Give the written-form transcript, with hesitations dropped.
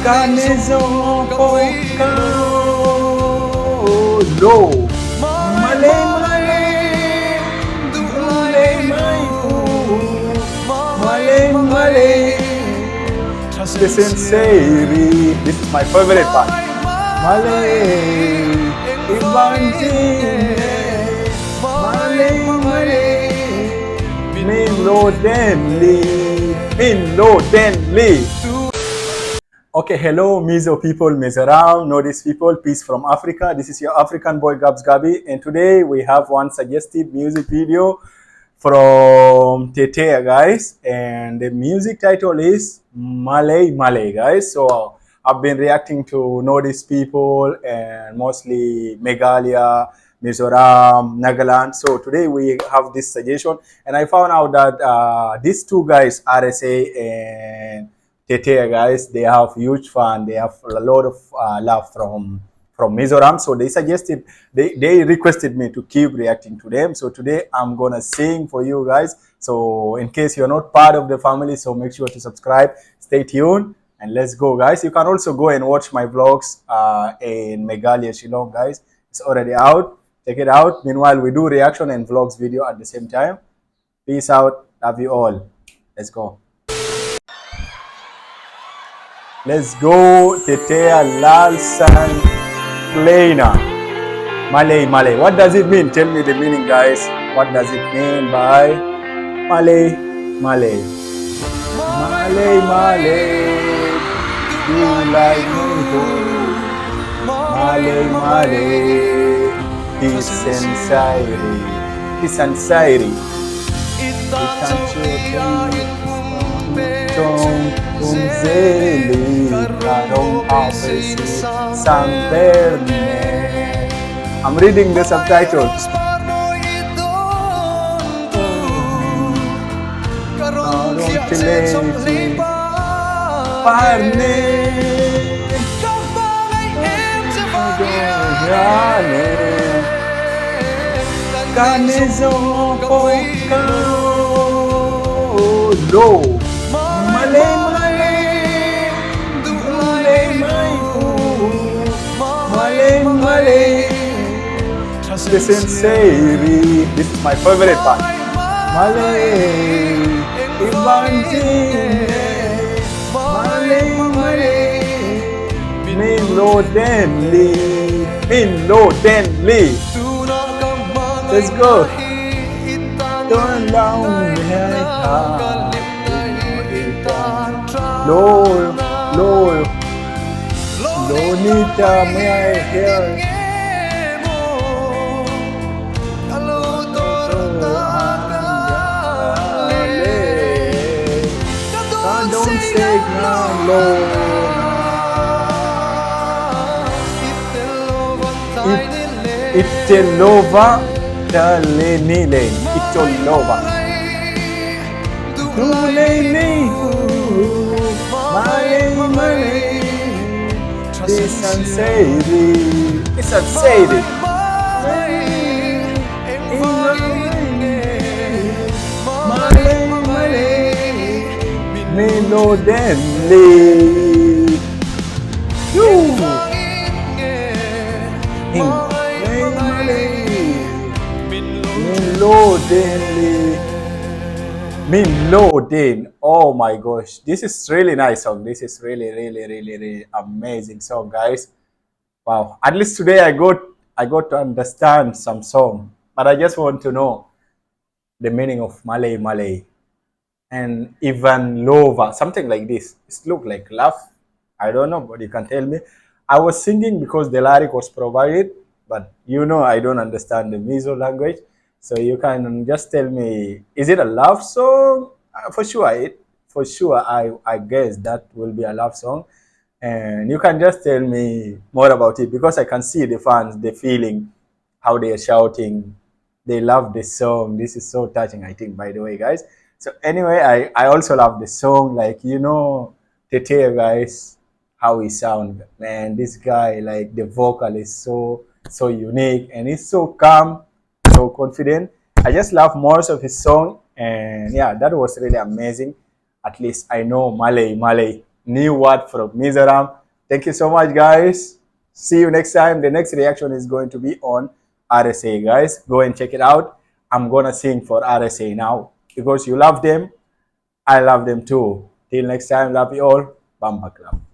mizo lo malay malay malay malay. Listen, Sari. This is my favorite part. Malay malay malay Medley. Okay, hello Mizo people, Mizoram, notice people, peace from Africa. This is your African boy Gabs, and today we have one suggested music video from Taitea, guys, and the music title is Hmangaih hmangaih, guys. So I've been reacting to notice people and mostly Meghalaya, Mizoram, Nagaland. So today we have this suggestion, and I found out that these two guys, RSA and Taitea, guys, they have huge fan. They have a lot of love from Mizoram. So they suggested, they requested me to keep reacting to them. So today I'm gonna sing for you guys. So in case you're not part of the family, so make sure to subscribe, stay tuned, and let's go, guys. You can also go and watch my vlogs in Meghalaya, Shillong, guys. It's already out. Check it out. Meanwhile, we do reaction and vlogs video at the same time. Peace out. Love you all. Let's go. Let's go. Taitea Lalsangliana Taitea Nang. What does it mean? Tell me the meaning, guys. What does it mean by Hmangaih hmangaih? Hmangaih. You like me too. Hmangaih hmangaih. Peace and Sairi. Peace and Sairi. I'm reading the subtitles. Listen, Sari. This is my favorite part. Malay Medley. Let's go. Lonita, may I hear? Don't say no. Itelova Dalenile. Itolova. It's unsaid. It's unsaid. Melodly. Melodin. Oh my gosh, this is really nice song. This is really amazing song, guys. Wow. At least today I got to understand some song, but I just want to know the meaning of Hmangaih hmangaih and even lova, something like this. It look like laugh. I don't know, but you can tell me. I was singing because the lyric was provided, but you know I don't understand the Mizo language. So you can just tell me, is it a love song? For sure, I guess that will be a love song. And you can just tell me more about it, because I can see the fans, the feeling, how they are shouting. They love this song. This is so touching, I think, by the way, guys. So anyway, I also love the song. Like, you know, Taitea, guys, how he sound. Man, this guy, like, the vocal is so unique, and he's so calm, so confident. I just love most of his song, and yeah, that was really amazing. At least I know Hmangaih hmangaih new word from Mizoram. Thank you so much, guys. See you next time. The next reaction is going to be on RSA, guys. Go and check it out. I'm gonna sing for RSA now because you love them. I love them too. Till next time, love you all. Bamba Club.